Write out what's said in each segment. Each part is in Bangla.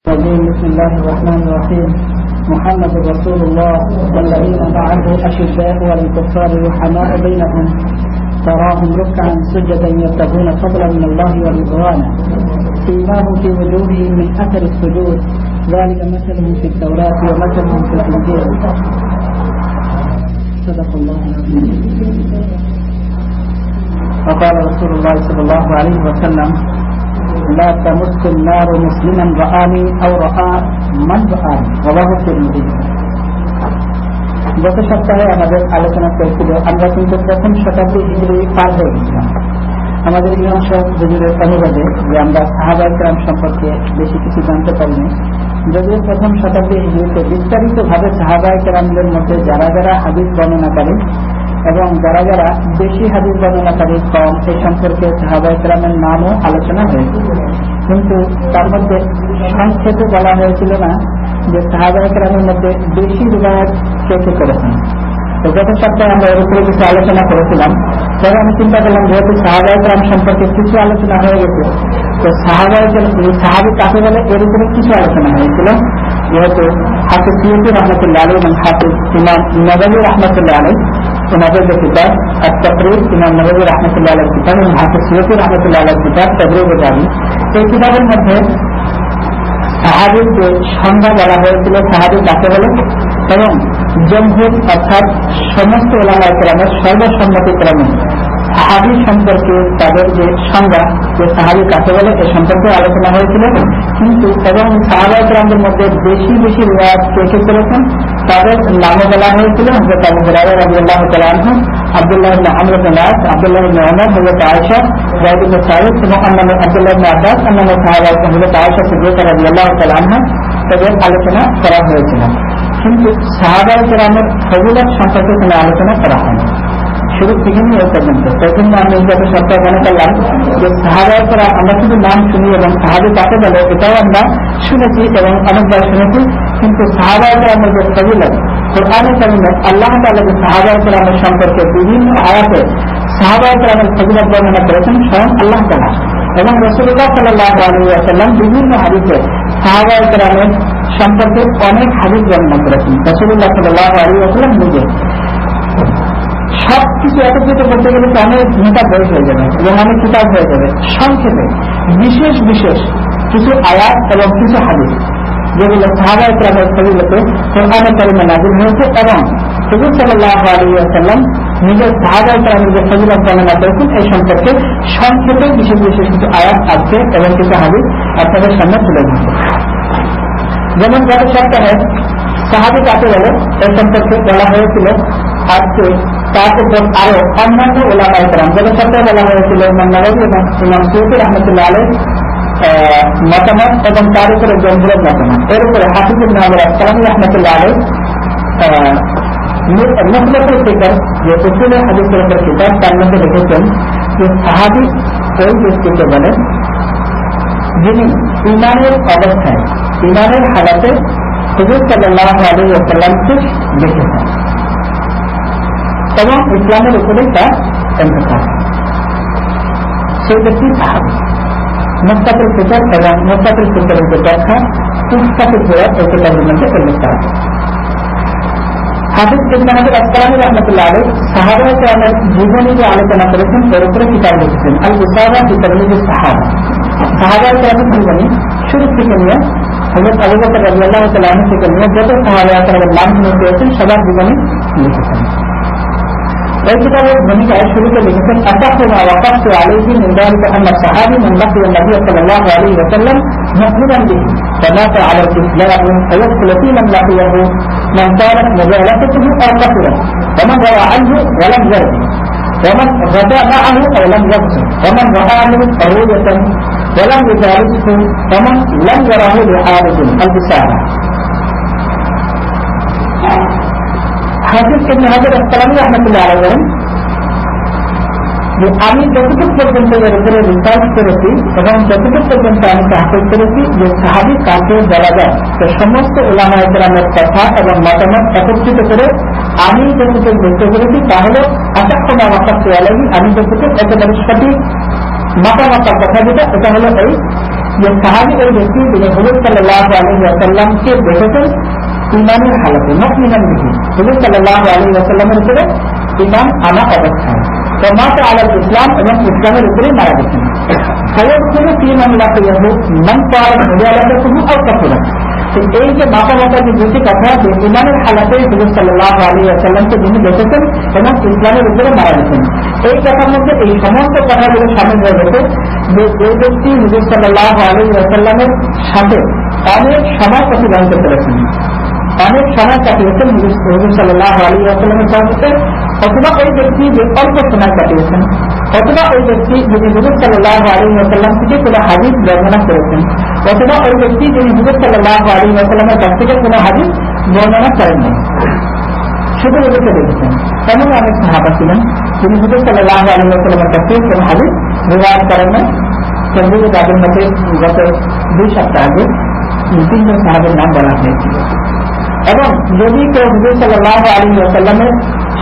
بسم الله الرحمن الرحيم. محمد رسول الله والذين معه أشداء على الكفار رحماء بينهم تراهم ركعا سجدا يبتغون فضلا من الله ورضوانا سيماهم في وجوههم من أثر السجود ذلك مثلهم في التوراة ومثلهم في الإنجيل. صدق الله العظيم. وقال رسول الله صلى الله عليه وسلم: لا تمس النار مسلما رآني أو رأى من رآني رواه الترمذي। গত সপ্তাহে আমাদের আলোচনা চলছিল, আমরা কিন্তু প্রথম শতাব্দী হিজরি পার হয়ে গেছিলাম। আমাদের ইমাম সাহেব হুজুরের অনুবাদে যে আমরা সাহাবায়ে কেরাম সম্পর্কে বেশি কিছু জানতে পারিনি, যদিও প্রথম শতাব্দী হিজরিতে বিস্তারিতভাবে সাহাবায়ে কেরামদের মধ্যে যারা যারা হাদিস বর্ণনাকারী এবং যারা যারা বেশি হাদিস বর্ণনাকারী কম এই সম্পর্কে সাহাবায়ে কেরামের নামও আলোচনা হয়েছে, কিন্তু তার মধ্যে সংক্ষেপে বলা হয়েছিল না যে সাহাবায়ে কেরামের মধ্যে বেশি রিওয়ায়াত কে কে করেছেন। তো গত সপ্তাহে আমরা এর উপরে কিছু আলোচনা করেছিলাম। তবে আমি চিন্তা করলাম, যেহেতু সাহাবায়ে কেরাম সম্পর্কে কিছু আলোচনা হয়ে গেছে, তো সাহাবী কাকে বলে এর উপরে কিছু আলোচনা হয়েছিল। যেহেতু হাফিজ সিয়ুতি রহমতুল্লাহ আলাইহি এবং হাফিজ ইমাম নববী রহমতুল্লাহ আলাইহি ওনাদের যে কিতাব আত-তাকরীর, ইমাম নববী রহমতুল্লাহ আলাইহির কিতাব এবং হাফিজ সিয়ুতি রহমতুল্লাহ আলাইহির কিতাব তাদরীব আল-জামি, এই কিতাবের মধ্যে সাহাবীর যে সংজ্ঞা বলা হয়েছিল, সাহাবী কাকে বলে, এবং জমহুর অর্থাৎ সমস্ত উলামায়ে কেরামের সর্বসম্মতিক্রমে সাহাবী সম্পর্কে তাদের যে সংজ্ঞা, যে সাহাবী কাকে বলে এ সম্পর্কে আলোচনা হয়েছিল। কিন্তু এবং সাহাবায়ে কেরামদের মধ্যে বেশি বেশি রিওয়ায়াত কে কে করেছেন তাদের নামও বলা হয়েছিল। হযরত আবু হুরায়রা রাদিয়াল্লাহু তাআলা আনহু, আব্দুল্লাহ ইবনে আমর ইবনে আস, আব্দুল্লাহ ইবনে ওমর, হযরত আয়েশা, যায়েদ ইবনে সাঈদ এবং অন্যান্য আব্দুল্লাহ ইবনে আব্বাস, অন্যান্য সাহাবা, হযরত আয়েশা সিদ্দিকা রাদিয়াল্লাহু তাআলা আনহা, তাদের আলোচনা করা হয়েছিল। কিন্তু সাহাবায়ে কেরামের ফজিলত সম্পর্কে কোনো আলোচনা করা হয়নি শুরু থেকে নিয়ে এ পর্যন্ত। সেই জন্য আমি গত সপ্তাহে মনে করলাম যে সাহাবায়ে কেরাম আমরা শুধু নাম শুনি এবং সাহাবী কাকে বলে এটাও আমরা শুনেছি এবং অনেকবার শুনেছি, কিন্তু সাহাবায়ে কেরামের যে ফজিলত, কোরআনে কারীমে আল্লাহ তাআলা যে সাহাবায়ে কেরামের সম্পর্কে বিভিন্ন আয়াতে সাহাবায়ে কেরামের ফজিলত বর্ণনা করেছেন স্বয়ং আল্লাহ তাআলা, এবং রাসূলুল্লাহ সাল্লাল্লাহু আলাইহি ওয়াসাল্লাম বিভিন্ন হাদিসে সাহাবায়ে কেরামের সম্পর্কে অনেক হাদিস বর্ণনা করেছেন। রাসূলুল্লাহ সাল্লাল্লাহু আলাইহি ওয়াসাল্লাম নিজে সবকিছু একত্রিত করতে গেলে তো অনেক মোটা বই হয়ে যাবে এবং অনেক কিতাব হয়ে যাবে। সংক্ষেপে বিশেষ বিশেষ কিছু আয়াত এবং কিছু হাদিস যেগুলো সাহাবায়ে কেরামের ফজিলতে কোরআনে কারীমে নাযিল হয়েছে এবং হুজুর সাল্লাল্লাহু আলাইহি ওয়াসাল্লাম নিজের সাহাবায়ে কেরামের যে ফজিলত বর্ণনা করেছেন এই সম্পর্কে সংক্ষেপে বিশেষ বিশেষ কিছু আয়াত আছে এবং কিছু হাদিস আপনাদের সামনে তুলে ধরব। যেমন গত সপ্তাহে সাহাবী কাকে বলে এই সম্পর্কে বলা হয়েছিল। আজকে তার উপর আরো অন্যান্য উলামায়ে কেরাম, গত সপ্তাহে বলা হয়েছিল ইমাম নববী এবং ইমাম সিয়ুতি রাহমাতুল্লাহ আলাইহি মতামত এবং তার উপরে জমহুরের মতামত, এর উপরে হাফিজ ইবনে হাজার আসকালানী রাহমাতুল্লাহ আলাইহি মুখতাসার ফিকর যে উসুলে হাদিসের উপর কিতাব, তার মধ্যে লিখেছেন যে সাহাবী ওই ব্যক্তিকে বলে যিনি ঈমানের অবস্থায়, ঈমানের হালাতে হুজুর সাল্লাল্লাহু আলাইহি ওয়াসাল্লামকে দেখেছেন এবং ইসলামের উপরে তার ইন্তেকাল, সেই ব্যক্তি সাহাবী। মুখতাসার ফিকর এবং মুখতাসার ফিকরের যে ব্যাখ্যা পুস্তকের জোড়া এই কিতাবের মধ্যে উল্লেখ করা হয়। হাফিজ ইবনে হাজার আসকালানী রাহমাতুল্লাহ আলাইহি সাহাবায়ে কেরামের জীবনী যে আলোচনা করেছেন এর উপরে কিতাব লিখেছেন আল-ইসাবা ফি তারজীহিস সাহাবা। সাহাবায়ে কেরামের জীবনী শুরু থেকে নিয়ে হযরত আবু বকর রাদিয়াল্লাহু তাআলা আনহু থেকে নিয়ে যত সাহাবায়ে কেরামের নাম শুনেছেন সবার জীবনী লিখেছেন। এই কিতাবের ভূমিকায় শুরুতে লিখেছেন আসাহু মা ওয়াকাফতু আলাইহি মিন যালিকা আন্না সাহাবী মান লাকিয়া নবী সাল্লাল্লাহু আলাইহি ওয়াসাল্লাম মুসলিমান বিহি ফামাতা আলা al-islam ফায়াদখুলু ফী মান লাকিয়াহু মান কানাত মুজালাতুহু আও কাফরা ওয়া মান রা'a আনহু ওয়া লাম yarji ওয়া মান غدا معه أو لم يبصر ومن رآه رؤية ولم يجالسه ومن لم يره لعارض البصارة। হাফিজ ইবনে হাজার আসকালানী রাহমাতুল্লাহ আলাইহি বলেন যে আমি যতটুকু পর্যন্ত এর উপরে রিসার্চ করেছি এবং যতটুকু পর্যন্ত আমি তাহকিক করেছি যে সাহাবী কাকে বলা যায়, তো সমস্ত উলামায়ে কেরামের কথা এবং মতামত একত্রিত করে আমি যতটুকু বুঝতে পেরেছি তাহলে আসাহু মা ওয়াকাফতু আলাইহি, আমি যতটুকু একেবারে সঠিক মতামত কথা যেটা এটা হলো এই যে সাহাবী ওই ব্যক্তি যিনি হুজুর সাল্লাল্লাহু আলাইহি ওয়াসাল্লামকে দেখেছেন ঈমানের হালতে, মুমিনান বিহি, হুজুর সাল্লাল্লাহু আলাইহি ওয়াসাল্লামের উপরে ঈমান আনা অবস্থায়, তো মাত্র আলাল ইসলাম এবং ইসলামের উপরে মারা গেছেন। ফায়াদখুলু ফী মান লাকিয়াহু মান ক্বালা মুজালাদাতুহু আও কাফারা। এই যে মাতামাতা যে দুটি কথা, যে ঈমানের হালাতে হুজুর সাল্লাল্লাহু আলাইহি ওয়াসাল্লামকে যিনি দেখেছেন এবং ইসলামের উপরে মারা গেছেন, এই কথার মধ্যে এই সমস্ত কথাগুলো শামিল হয়ে গেছে যে যে ব্যক্তি হুজুর সাল্লাল্লাহু আলাইহি ওয়াসাল্লামের সাথে অনেক সময় অতিবাহিত করেছেন, অনেক সময় কাটিয়েছেন হুজুর সাল্লাল্লাহু আলাইহি ওয়াসাল্লামের সহবতে, অথবা ওই ব্যক্তি যে অল্প সময় কাটিয়েছেন, অথবা ওই ব্যক্তি যিনি হুজুর সাল্লাল্লাহু আলাইহি ওয়াসাল্লাম থেকে কোনো হাদিস বর্ণনা করেছেন, অথবা ওই ব্যক্তি যিনি হুজুর সাল্লাল্লাহু আলাইহি ওয়াসাল্লামের কাছ থেকে কোনো হাদিস বর্ণনা করেন নাই, শুধু হুজুরকে দেখেছেন। তেমন অনেক সাহাবা ছিলেন যিনি হুজুর সাল্লাল্লাহু আলাইহি ওয়াসাল্লামের কাছ থেকে কোনো হাদিস রিওয়ায়াত করেন নাই। তবলিগী তাদের মতে গত 2 সপ্তাহ আগে 3 জন সাহাবের নাম বলা হয়েছিল। এবং যদি কেউ হুজুর সাল্লাল্লাহু আলাইহি ওয়াসাল্লামের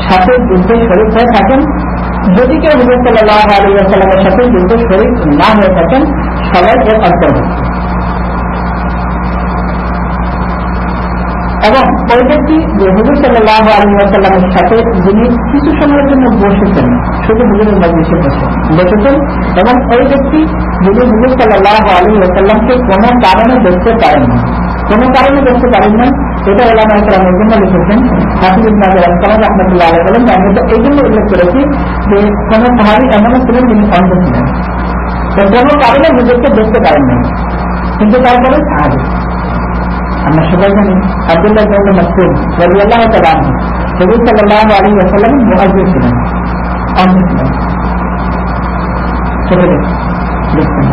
সাথে যুদ্ধে শরীক হয়ে থাকেন, যদি কেউ হুজুর সাল্লাল্লাহু আলাইহি ওয়াসাল্লামের সাথে যুদ্ধে শরীক না হয়ে থাকেন, সবাই এর অন্তর্ভুক্ত। এবং ওই ব্যক্তি যে হুজুর সাল্লাল্লাহু আলাইহি ওয়াসাল্লামের সাথে যিনি কিছু সময়ের জন্য বসেছেন, শুধু হুজুরের মজলিসে বসেছেন, এবং ওই ব্যক্তি যিনি হুজুর সাল্লাল্লাহু আলাইহি ওয়াসাল্লামকে কোনো কারণে দেখতে পারেন না, কোনো কারণে দেখতে পারেন না, এটা ওলামায়ে কেরামের জন্য লিখেছেন। হাফিজ ইবনে হাজার আসকালানী রাহমাতুল্লাহ আলাইহি বলেন, আমি তো এই জন্য উল্লেখ করেছি যে কোন সাহাবী এমনও ছিলেন যিনি অন্ধ ছিলেন, তো কোনো কারণে হুজুরকে দেখতে পারেন না, কিন্তু তারপরে সাহাবী। আমরা সবাই জানি আব্দুল্লাহ ইবনে মাসউদ রাদিয়াল্লাহু তাআলা আনহু হুজুর সাল্লাল্লাহু আলাইহি ওয়াসাল্লামের মুআজ্জিন ছিলেন, অন্ধ ছিলেন, ছোট দেখতেন।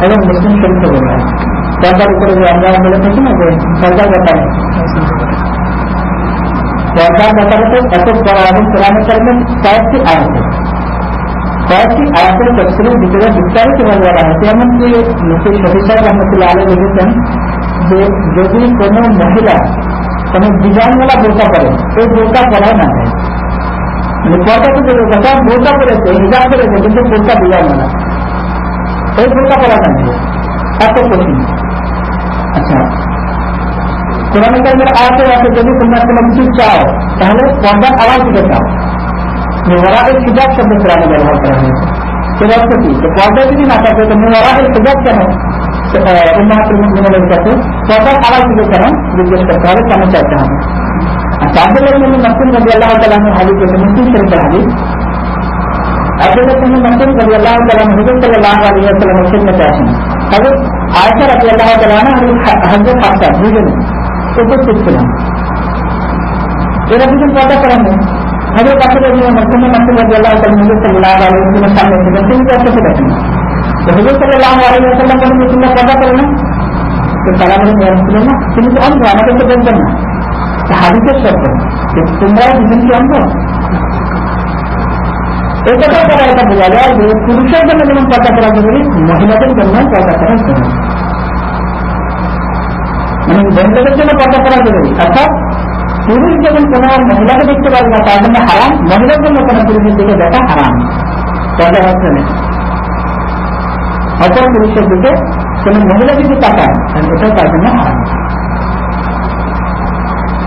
এবং মুসলিম শরীফে বলা হয় পর্দার উপরে যে আমরা বলে থাকি না যে পর্দার ব্যাপারে, পর্দার ব্যাপারে তো এত বড় এবং কোরআনে কারিমের কয়েকটি আয়াতের তফসিলের ভিতরে বিস্তারিত ভাবে বলা হয়েছে। এমনকি মুফতি শফি সাহেব রাহমাতুল্লাহ আলাইহি লিখেছেন যে যদি কোনো মহিলা কোনো ডিজাইনওয়ালা বোরকা পরে, এই বোরকা পরাও না যায়, মানে পর্দা থেকে বোরকা পরেছে, হিজাব করেছে, কিন্তু বোরকা ডিজাইনওয়ালা, এই বোরকা পরা না যায়, এত কঠিন। আচ্ছা, কোরআনে কারিমের আয়াতে আছে যদি তোমরা কোনো কিছু চাও তাহলে পর্দার আড়াল থেকে চাও। ওয়ারাহের হিজাব শব্দ কোরআনে ব্যবহার করা হয়েছে। সেটা অর্থ কি? পর্দা যদি না থাকে তো ওয়ারাহের হিজাব কেন উম্মাহাতুল মুমিনিনের কাছে পর্দার আড়াল থেকে কেন জিজ্ঞেস করতে হবে, কেন চাইতে হবে? আচ্ছা, আব্দুল্লাহ ইবনে মাসউদ রাদিয়াল্লাহু তাআলা আনহু হাদিস আছে, মুসলিম শরীফের হাদিস। আব্দুল্লাহ ইবনে মাসউদ রাদিয়াল্লাহু তাআলা আনহু হুজুর সাল্লাল্লাহু আলাইহি ওয়াসাল্লামের খিদমতে আসেন। হযরত আয়েশা রাদিয়াল্লাহু তাআলা আনহা হযরত হাফসা দুজনে উপস্থিত ছিলেন। এরা দুজন পর্দা করেন না। হযরত আয়েশা রাদিয়াল্লাহু তাআলা হুজুর সাল্লাল্লাহু আলাইহি ওয়াসাল্লামের সামনে ছিলেন, তিনি তার সাথে দেখেন। তো হুজুর সাল্লাল্লাহু আলাইহি ওয়াসাল্লাম বলেন যে তোমরা পর্দা করো না, তো তারা বলেন ছিলেন না, তিনি তো অন্ধ, আমাকে তো দেখবেন না। হাদিসের শর্ত তোমরা দুজন কি অন্ধ? এই কথার দ্বারা এটা বোঝা যায় যে পুরুষের জন্য যেমন পর্দা করা জরুরি, মহিলাদের জন্য পর্দা করা জরুরি, মানে মহিলাদের জন্য পর্দা করা জরুরি। অর্থাৎ পুরুষ যেমন কোন মহিলাকে দেখতে পারবে না তার জন্য হারাম, মহিলার জন্য কোন পুরুষের দিকে দেখা হারাম, পর্দা হচ্ছে না। অপর পুরুষের দিকে কোন মহিলা যদি তাকায় এটাও তার জন্য হারাম।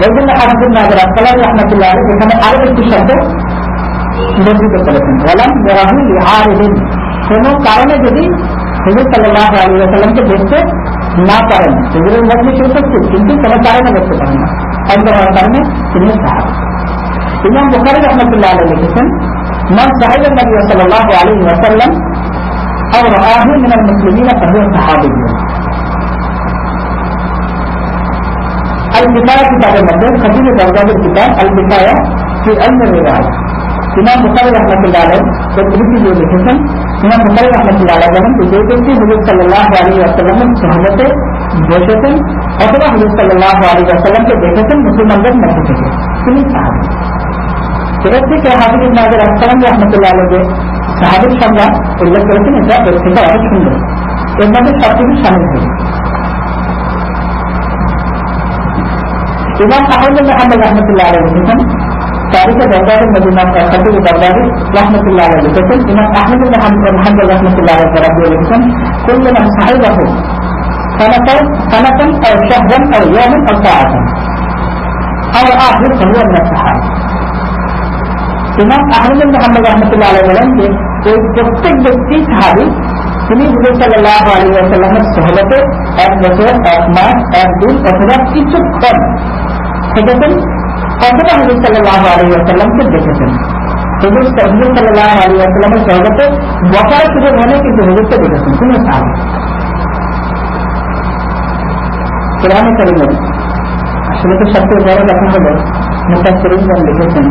এই জন্য হাফিজ ইবনে হাজার আসকালানী রাহমাতুল্লাহ আলাইহি এখানে আরো একটি শব্দ বর্ধিত করেছেন, ওয়ালাম ইয়ারাহু লিআরিদিন, কোন কারণে যদি হুজুর সাল্লাল্লাহু আলাইহি ওয়াসাল্লামকে দেখতে না পারেন, হুজুরের মজলিসে উপস্থিত কিন্তু কোন কারণে দেখতে পারেন না, অন্ধ হওয়ার কারণে তিনি সাহাবী। ইমাম বুখারী রাহমাতুল্লাহ আলাইহি লিখেছেন, মান সাহিবা নবী সাল্লাল্লাহু আলাইহি ওয়াসাল্লাম আও রাআহু মিনাল মুসলিমিন ফাহুয়া সাহাবিয়্যুন। আল-কিফায়া কিতাবের মধ্যে খতিব বাগদাদির কিতাব আল-কিফায়া ফি আল-রিওয়ায়াত, ইমাম বুখারী রাহমাতুল্লাহ আলাইহি এক রিভিউ লিখেছেন। ইমাম বুখারী রাহমাতুল্লাহ আলাইহি বলেন যে ব্যক্তি হুজুর সাল্লাল্লাহু আলাইহি ওয়াসাল্লামের সুহবতে বসেছেন অথবা হুজুর সাল্লাল্লাহু আলাইহি ওয়াসাল্লামকে দেখেছেন মুসলমানদের মধ্যে থেকে, তিনি সাহাবী। এর থেকে হাফিজ ইবনে হাজার আসকালানী রাহমাতুল্লাহ আলাইহি যে সাহাবীর সংজ্ঞা উল্লেখ করেছেন, এটা এর থেকে অনেক সুন্দর, এর মধ্যে সবকিছু শামিল হয়েছে। ইমাম আহমদ ইবনে হাম্বল রাহমাতুল্লাহ আলাইহি লিখেছেন, তারিখে বাগদাদের মদিনা খতিব বাগদাদি রাহমাতুল্লাহ আলাইহি লিখেছেন, ইমাম আহমদ ইবনে হাম্বল রাহমাতুল্লাহ আলাইহি রাবিয়ে লিখেছেন, কুল্লু মান সাহিবাহু সানাতান আও শাহরান আও ইয়ামান আও সাআতান আও আখির ফাহুয়া মিন আস-সাহাবা। ইমাম আহমদ ইবনে হাম্বল রাহমাতুল্লাহ আলাইহি বলেন যে ওই প্রত্যেক ব্যক্তি সাহাবী তিনি হুজুর সাল্লাল্লাহু আলাইহি ওয়াসাল্লামের সুহবতে 1 বছর 1 মাস 1 দিন অথবা কিছুক্ষণ থেকেছেন, অথবা হুজুর সাল্লাল্লাহু আলাইহি ওয়াসাল্লামকে দেখেছেন। হুজুর সাল্লাল্লাহু আলাইহি ওয়াসাল্লামের সুহবতে বসার সুযোগ হলে কিন্তু হুজুরকে দেখেছেন কোন সাহাবী। কোরআনে কারীমে আসলে তো সবচেয়ে বড় কথা হলো মুফাসসিরিনগণ লিখেছেন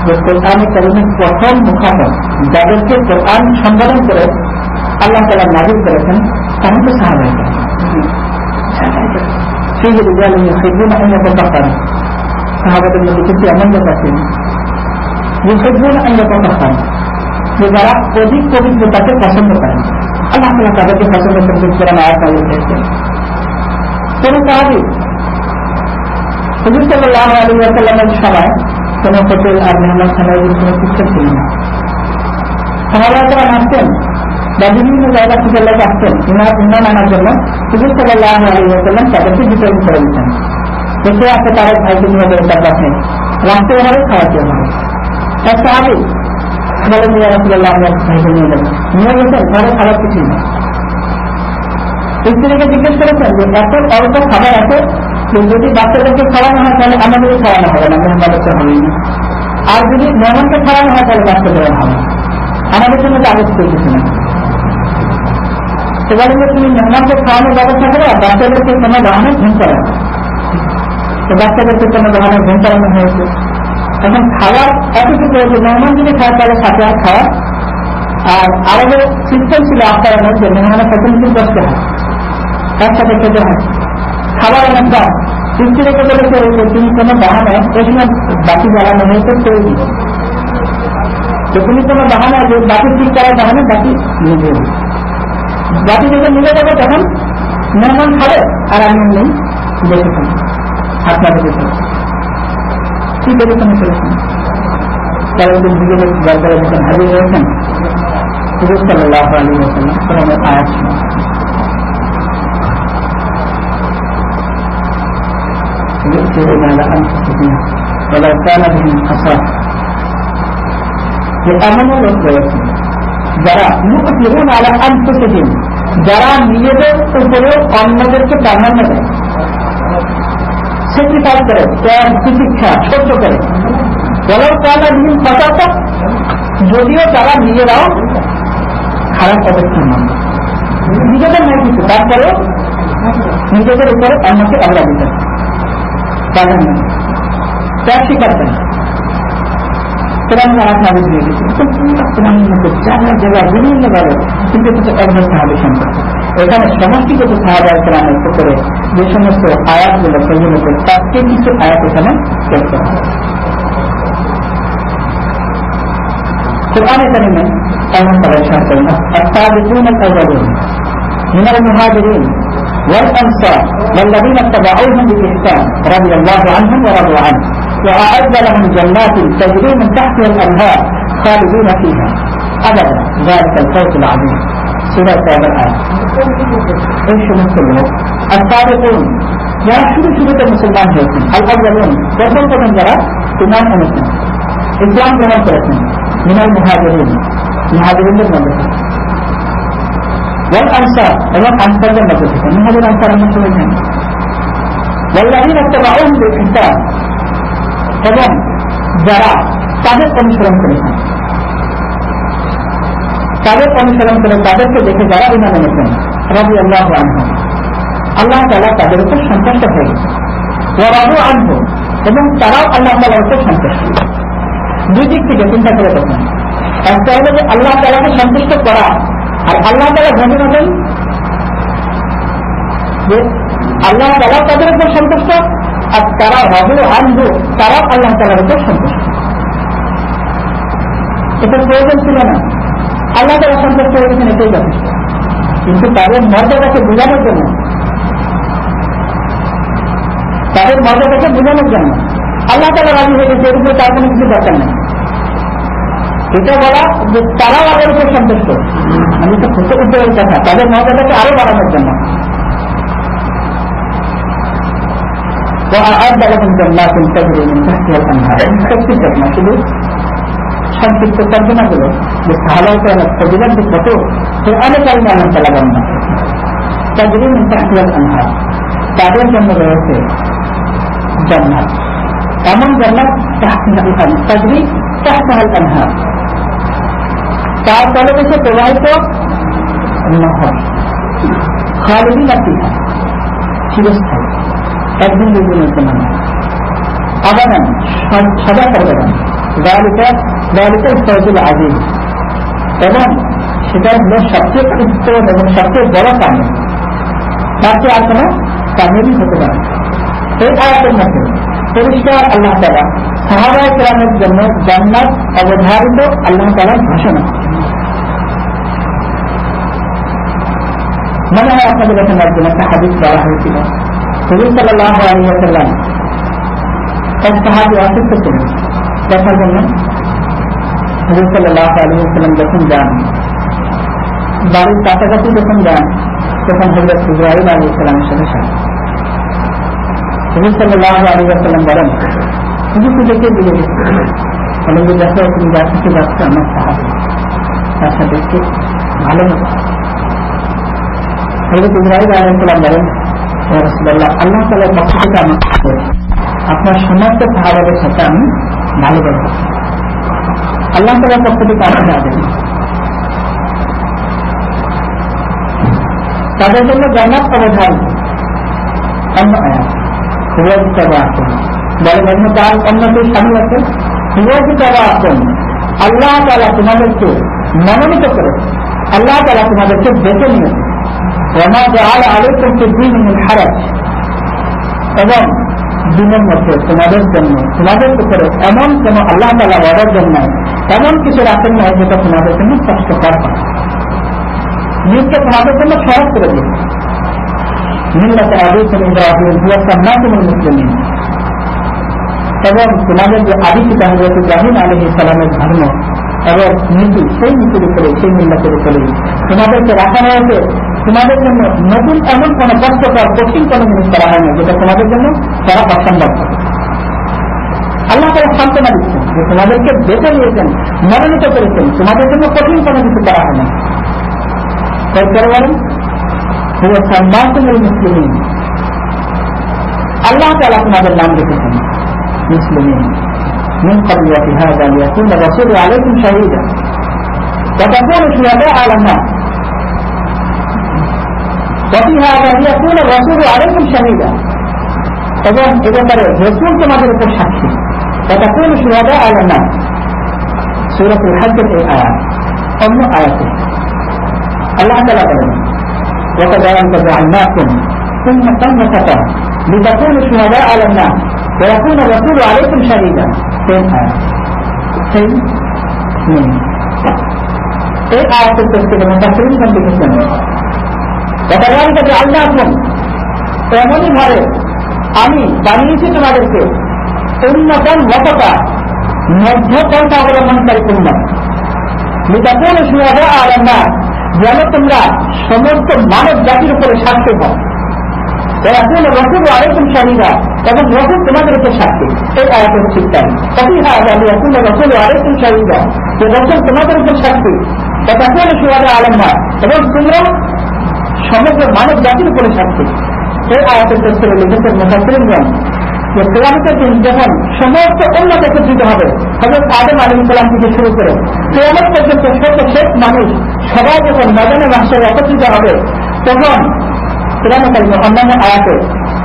যে কোরআনে কারীমের প্রথম মুখাতব যাদেরকে কোরআন সম্বোধন করে আল্লাহ তাআলা নাযিল করেছেন তারা তো সাহাবায়ে কেরাম। সেই রিজাল ইউহিব্বুনা আন ইয়াতাতাহহারু, সাহাবাদের মধ্যে কিছু এমন লোক আছেন ইউহিব্বুনা আন ইয়াতাতাহহারু, যে যারা অধিক পবিত্রতাকে পছন্দ করেন। আল্লাহ তাআলা তাদেরকে পছন্দ করতে কোরআন আয়াত নাযিল করেছেন। কোন সাহাবী হুজুর সাল্লাল্লাহু আলাইহি ওয়াসাল্লামের সময় কোন হোটেল আর মেহমানখানায় কোনো কিছু ছিল না। সাহাবায়ে কেরাম আসতেন বা বিভিন্ন জায়গা থেকে লোক আসতেন ইমান আনার জন্য, হুজুর সাল্লাল্লাহু আলাইহি ওয়াসাল্লাম তাদেরকে বিতরণ করে দিতেন। দেখে আসে তার ভাইকে নিয়ে যাবে তার কাছে, রাখতে হবে, খাওয়াতে হবে। এক সাহাবী বলেন, ইয়া রাসূলুল্লাহ, আমি ভাইকে নিয়ে যাবো। নিয়ে গেছেন, ঘরে খাবার কিছুই না। স্ত্রীকে জিজ্ঞেস করেছেন যে এত অল্প খাবার আছে, যদি বাচ্চাদেরকে খাওয়ানো হয় তাহলে আমাদেরকে খাওয়ানো হবে না, মেহমানকে হবেই না। আর যদি মেহমানকে খাওয়ানো হয় তাহলে বাচ্চাদের হবে, আমাদের জন্য তো আগে কিছু না। তো বলেন যে তুমি মেহমানকে খাওয়ানোর ব্যবস্থা করো, আর বাচ্চাদেরকে কোনো বাহানে ঘুম করানো। তো বাচ্চাদেরকে কোনো বাহানে ঘুম করানো হয়েছে। এখন খাওয়ার এতটুকু যে মেহমান যদি খায় তাহলে সাথে আর খাওয়া। আর আরবের সিস্টেম ছিল আফতারের যে মেহমানের সাথে কিন্তু বসতে হয়, একসাথে খেতে হয়, খাবার অনেক দাম। সৃষ্টি রেখে বলেছে তুমি কোনো বাহানায় এই সময় বাকি জ্বালানো হয়েছে করে দিবে। তো তুমি কোনো বাহানায় যে বাকি ঠিক করার বাহানে বাকি নিজে বাকি যখন মিলে যাবে তখন মেহমান খাবে আর আমি নেই দেখেছেন আপনাদের দেখে কি পরিশ্রম করেছেন। কারণ নিজেদের দরকারে যখন হাজির হয়েছেন হুজুর সাল্লাল্লাহু আলাইহি ওয়াসাল্লাম কোরআনের আয়াত শোনা, يؤثرون على أنفسهم ولو كان بهم خصاصة, যে এমনও লোক রয়েছে যারা ইউথিরুন আলা আনফুসিহিম, যারা নিজেদের উপরে অন্যদেরকে প্রাধান্য দেয়, স্যাক্রিফাইস করে, ত্যাগ তিতিক্ষা সহ্য করে। ওয়ালাউ কানা বিহিম খাসাসা, যদিও তারা নিজেরাও খারাপ অবস্থান মানে নিজেদের নয় কিছু, তারপরেও নিজেদের উপরে অন্যকে অগ্রাধিকার প্রাধান্য ত্যাগ স্বীকার করে। কোরআন আয়াত নাযিল হয়ে গেছে কোরআনের মধ্যে জায়গা জায়গা বিভিন্ন ভাবে, কিন্তু কিছু একজন সাহাবী সম্পর্কে এখানে সমষ্টিগত সাহাবায়ে কেরামের উপরে যে সমস্ত আয়াতগুলো সেগুলো তাকে কিছু আয়াত এখানে দেখতে হবে। কোরআনে কারিমে এমন তারা ইরশাদ করেন, আস-সাবিকুন আল-আউয়ালুন মিনাল মুহাজিরিন والأنصار والذين اتبعوهم بإحسان رضي الله عنهم ورضوا عنه وأعد لهم جنات تجري من تحتها الأنهار خالدين فيها أبدا ذلك الفوز العظيم. سورة الآية. ايش مثله السابقون যারা শুরু শুরুতে মুসলমান হয়েছেন, আল-আউয়ালুন প্রথম যারা ঈমান এনেছেন, ইসলাম গ্রহণ করেছেন, মিনাল মুহাজিরিন, মুহাজিরিনদের মধ্যে থেকে, ওয়াল আনসার এবং আনসারদের মধ্যে থেকে, মুহাজির আনসার আমরা সবাই জানি, ওয়াল্লাযীনা ইত্তাবাউহুম বিইহসান এবং যারা তাদের অনুসরণ করেছেন, তাদের অনুসরণ করে তাদেরকে দেখে যারা ঈমান এনেছেন, রাদিয়াল্লাহু আনহুম, আল্লাহ তাআলা তাদের উপর সন্তুষ্ট হয়ে গেছে, ওয়া রাদু আনহু এবং তারাও আল্লাহ তাআলার উপর সন্তুষ্ট। দুই দিক থেকে চিন্তা করে দেখুন, একটা হলো যে আল্লাহ তাআলাকে সন্তুষ্ট করা, আর আল্লাহ তাআলা ঘোষণা করেন যে আল্লাহ তাআলা তাদের উপর সন্তুষ্ট, আর তারা রাদু আনহু তারাও আল্লাহ তাআলার উপর সন্তুষ্ট। এটা প্রয়োজন ছিল না, আল্লাহ তাআলা সন্তুষ্ট হয়ে গেছেন, এটাই যথেষ্ট। কিন্তু তাদের মর্যাদাকে বোঝানোর জন্য, তাদের মর্যাদাকে বোঝানোর জন্য আল্লাহ তাআলা রাজি হয়ে গেছে, এর উপরে তার কোনো কিছু দরকার নেই। এটা বলা যে তারাও আল্লাহর উপর সন্তুষ্ট, আমি তো খুব উপরের কথা, তাদের মর্যাদাকে আরো বাড়ানোর জন্য। وأعد لهم جنات تجري من تحتها الأنهار শুধু সংক্ষিপ্ত তর্জমা হলো যে সাহাবায়ে কেরামের ফজিলত যে কত কোরআনে কারিমে আল্লাহ তাআলা বর্ণনা তাজরি মিন তাহতিহা আল-আনহার, তাদের জন্য রয়েছে জান্নাত, এমন জান্নাত তাজরি তাহতিহা আল-আনহার, তার তলদেশে প্রবাহিত নহর, খালিদিনা ফিহা, চিরস্থায়ী, একদিন দুদিনের জন্য নয়, আবাদান সদা সর্বদা, যালিকা ফয়জুল আযীম, এবং সেটা হলো সবচেয়ে উত্তম এবং সবচেয়ে বড় কামিল, তার চেয়ে আর কোনো কামিলই হতে পারে। এই আয়াতের মধ্যে পরিষ্কার আল্লাহ তাআলা সাহাবায়ে কেরামের জন্য জান্নাত অবধারিত আল্লাহ তাআলার ঘোষণা। মনে হয় আপনাদের এখানে একজন একটা হাদিস বলা হয়েছিল, হুজুর সাল্লাল্লাহু আলাইহি ওয়াসাল্লাম এক সাহাবী অসুস্থ ছিলেন, দেখার জন্য হুজুর সাল্লাল্লাহু আলাইহি ওয়াসাল্লাম যখন যান, বাড়ির কাছাকাছি যখন যান, তখন হযরত ইব্রাহিম আলাইহিস সালামের সাথে সাক্ষাৎ। হুজুর সাল্লাল্লাহু আলাইহি ওয়াসাল্লাম বলেন, হুজুরকে দেখে দিলে বলেন যে দেখো তুমি যার সাথে যাচ্ছ আমার সাহাবী, তার সাথে একটু ভালো মতো। হযরত ইব্রাহিম আলাইহিস সালাম বলেন, ইয়া রাসূলুল্লাহ, আল্লাহ তাআলার পক্ষ থেকে আমাকে আপনার সমস্ত সাহাবাদের সাথে আমি ভালো বলব, আল্লাহ তাআলার পক্ষ থেকে আমাকে আদেশ। তাদের জন্য জান্নাত অবধারিত। অন্য আয়াত হুয়াজি তাবাআকুম, বলেন এর মধ্যে আর অন্য কেউ শামিল আছে? হুয়াজি তাবাআকুম, আল্লাহ তাআলা তোমাদেরকে মনোনীত করে, আল্লাহ তাআলা তোমাদেরকে বেছে নিয়েছে। ওয়া জাআলা আলাইকুম ফিদ-দীনি মিন হারাজ, এবং দিনের মধ্যে তোমাদের জন্য তোমাদের উপরে এমন কোন আল্লাহ তাআলা ওয়াদার জন্য এমন কিছু রাখেন না যেটা তোমাদের জন্য কষ্টকর হয়, নিজকে তোমাদের জন্য সহজ করে দিয়েছে। মিল্লাতে আবিকুম ইব্রাহিম হুয়া সাম্মাকুমুল মুসলিমিন, এবং তোমাদের যে আদি পিতা হযরত ইব্রাহিম আলাইহিস সালামের ধর্ম এবং নীতি, সেই নীতির উপরে, সেই মিল্লাতের উপরে তোমাদেরকে রাখা হয়েছে। তোমাদের জন্য নতুন এমন কোন কষ্টকর কঠিন কোন জিনিস করা হয় না যেটা তোমাদের জন্য তারা অসম্ভব হবে। আল্লাহ তাআলা সান্ত্বনা দিচ্ছেন যে তোমাদেরকে বেছে নিয়েছেন, মনোনীত করেছেন, তোমাদের জন্য কঠিন কোনো কিছু করা হয় না। তারপরে বলেন হুয়া সাম্মাকুমুল মুসলিমিন, আল্লাহ তাআলা তোমাদের নাম রেখেছেন মুসলিমিন, মিন ক্বাবলি ওয়া ফি হাযা লিয়াকুনা রাসূলু আলাইকুম শাহীদা ওয়া তাকুনু শুহাদা'a 'আলান নাস ওয়া ফি হাযা লিয়াকুনা রাসূলু আলাইকুম শাহীদা, এবং এ ব্যাপারে রাসূল তোমাদের উপর সাক্ষী। ওয়া তাকুনু শুহাদা'a 'আলান নাস, সূরাতুল হজ্জের এই আয়াত। অন্য আয়াতে আল্লাহ তাআলা বলেন وَكَذَلِكَ جَعَلْنَاكُمْ أُمَّةً وَسَطًا لِتَكُونُوا شُهَدَاءَ عَلَى النَّاسِ وَيَكُونَ الرَّسُولُ عَلَيْكُمْ شَهِيدًا। এই আয়াতের তফসিরে মুফাসসিরিনগণ লিখেছেন, وَكَذَلِكَ جَعَلْنَاكُمْ, এমনই ভাবে আমি বানিয়েছি তোমাদেরকে উম্মাতান ওয়াসাতা, মধ্যপন্থা অবলম্বনকারী উম্মত, লিতাকুনু শুহাদা'a 'আলান নাস, যেন তোমরা সমস্ত মানব জাতির উপরে সাক্ষী হও। ওয়াকুন রাসূলু আলাইকুম শাহীদা, এবং রাসূল তোমাদের উপর সাক্ষী। এই আয়াতের চিন্তা ফিহা ওয়াকুন রাসূলু আলাইকুম শাহীদা, যে রাসূল তোমাদের উপর সাক্ষী। ওয়াকুন শুহাদা'a 'আলান নাস, এবং তোমরা সমগ্র মানব জাতির উপরে সাক্ষী। এই আয়াতের তফসিরে লিখেছেন মুফাসসিরিনগণ যে কিয়ামতের দিন যখন সমস্ত উম্মত একত্রিত হবে, হযরত আদম আলাইহিস সালাম থেকে শুরু করে কিয়ামত পর্যন্ত শেষ মানুষ সবাই যখন ময়দানে মাহশারে একত্রিত হবে, তখন কিয়ামতের অন্যান্য আয়াতে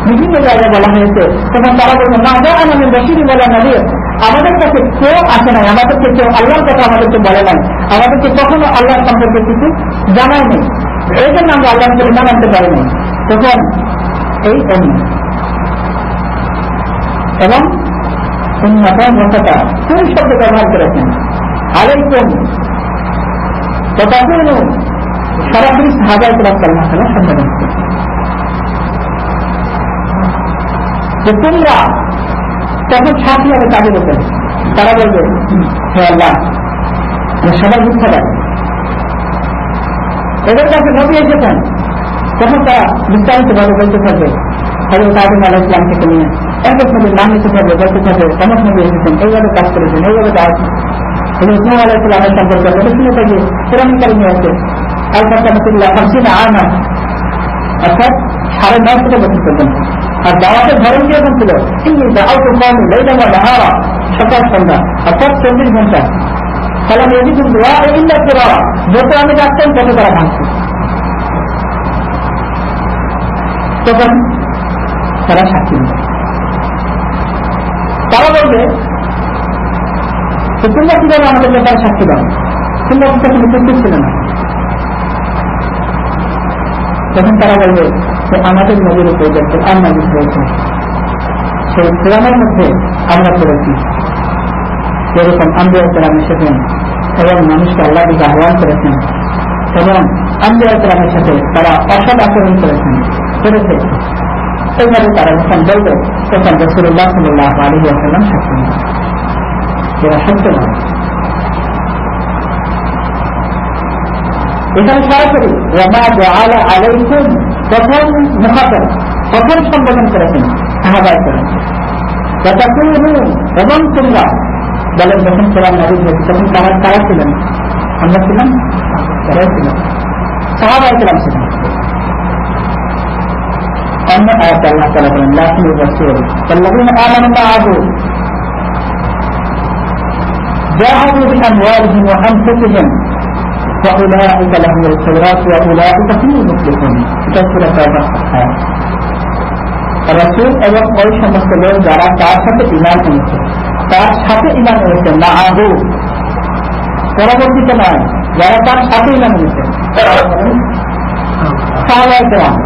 বিভিন্ন জায়গায় বলা হয়েছে, তখন তারা বলবে মা জাআনা মিন রাসূলিন ওয়ালা নাবিয়্যিন, আমাদের কাছে কেউ আসে নাই, আমাদেরকে কেউ আল্লাহর কথা আমাদেরকে বলে নাই, আমাদেরকে কখনো আল্লাহর সম্পর্কে কিছু জানাই নেই, এই জন্য আমরা আল্লাহর উপর ঈমান আনতে পারি নাই। তখন এই এবং উম্মাতান ওয়াসাতা কোন শব্দ ব্যবহার করেছেন? আলাইকুম ওয়া তাকুনু, সরাসরি সাহাবায়ে কেরাম সাল্লাল্লাহু আলাইহি ওয়াসাল্লাম সম্বোধন করেছেন যে তোমরা তখন সাথী হবে তাদের উপর, তারা বলবে হে আল্লাহ সবাই মিথ্যা পারে, এদের কাছে নবী এসেছেন। তখন তারা বিস্তারিত ভাবে বলতে থাকবে, হযরত আদম আলাইহিস সালাম থেকে নিয়ে এক এক নবীর নাম নিতে থাকবে, বলতে থাকবে অমুক নবী এসেছেন, এইভাবে কাজ করেছেন, এইভাবে কাজ। হযরত নূহ আলাইহিস সালামের সম্পর্কে এটা শুনে থাকি কোরআন কারিমে আছে আল-ফাতাহুল্লাহ 50 আনা, অর্থাৎ 9.5 বছর পর্যন্ত। আর দাওয়াতের ধরন কিরকম ছিল? সকাল সন্ধ্যা, অর্থাৎ 24 ঘন্টা। সালাম ইয়াজিদুল দুআ ইল্লা ফিরারা, যত আমি ডাকতাম তত তারা ভাঙছে। তখন তারা সাক্ষী নেবে, তারা বলবে তোমরা কিভাবে আমাদের ব্যাপারে সাক্ষী দাও, তোমরা কিন্তু উপস্থিত ছিল না। তখন তারা বলবে যে আমাদের নবীর উপর যে কোরআন নাযিল হয়েছে সেই কোরআনের মধ্যে আমরা পড়েছি যেরকম আম্বিয়া কেরাম এসেছেন এবং মানুষকে আল্লাহ দিকে আহ্বান করেছেন এবং আম্বিয়া কেরামের সাথে তারা অসৎ আচরণ করেছে। এইভাবে তারা যখন বলবে তখন রাসূলুল্লাহ সাল্লাল্লাহু আলাইহি ওয়াসাল্লাম সাক্ষী নেবেন, এরা সত্য নয়। এখানে সরাসরি ওয়ামা জাআলা আলাইকুম প্রথম মুখাতাব, প্রথম সম্বোধন করেছেন সাহাবায়ে কেরাম। এবং তোমরা বলেন যখন কোরআন নাযিল হয়েছে তখন তারা ছিলেন, আমরা ছিলাম, তারাই ছিলেন, সাহাবায়ে কেরাম ছিলেন। অন্য আয়াতে আল্লাহ তাআলা বলেন লাকিন রাসূল ওয়াল্লাযীনা আমানু মাআহু জাহাদু বিআমওয়ালিহিম ওয়া আনফুসিহিম وأولئك لهم الخيرات وأولئك هم المفلحون। এটা সূরা তাওবা আয়াত। রাসূল এবং ওই সমস্ত লোক যারা তার সাথে ঈমান এনেছে, তার সাথে ঈমান এনেছে, মাআহু পরবর্তীতে নয়, যারা তার সাথে ঈমান এনেছে সাহাবায়ে কেরাম,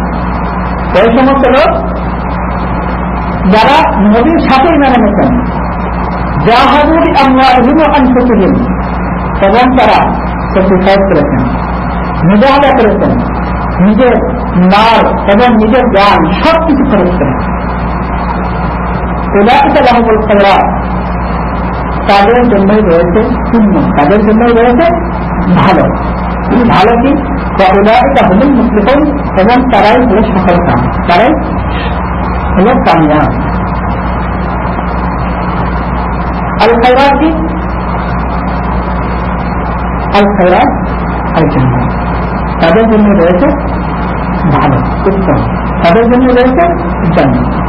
ওই সমস্ত লোক যারা নবীর সাথে ঈমান এনেছেন, জাহাদু বিআমওয়ালিহিম ওয়া আনফুসিহিম, এবং তারা স্যাক্রিফাইস করেছেন, মুজাহাদা করেছেন, নিজের মাল এবং নিজের জ্ঞান সবকিছু খরচ করেন। উলাইকা লাহুমুল খায়রাত, তাদের জন্যই রয়েছে পুণ্য, তাদের জন্যই রয়েছে ভালো। ভালো কি? উলাইকা হুমুল মুফলিহুন, এবং তারাই হলো সফল কাম, তারাই হলো কামিয়াব। আল খায়রাত কি? আল খায়রাত আল জান্নাহ, তাদের জন্য রয়েছে ভালো, উত্তম, তাদের জন্য রয়েছে জান্নাত।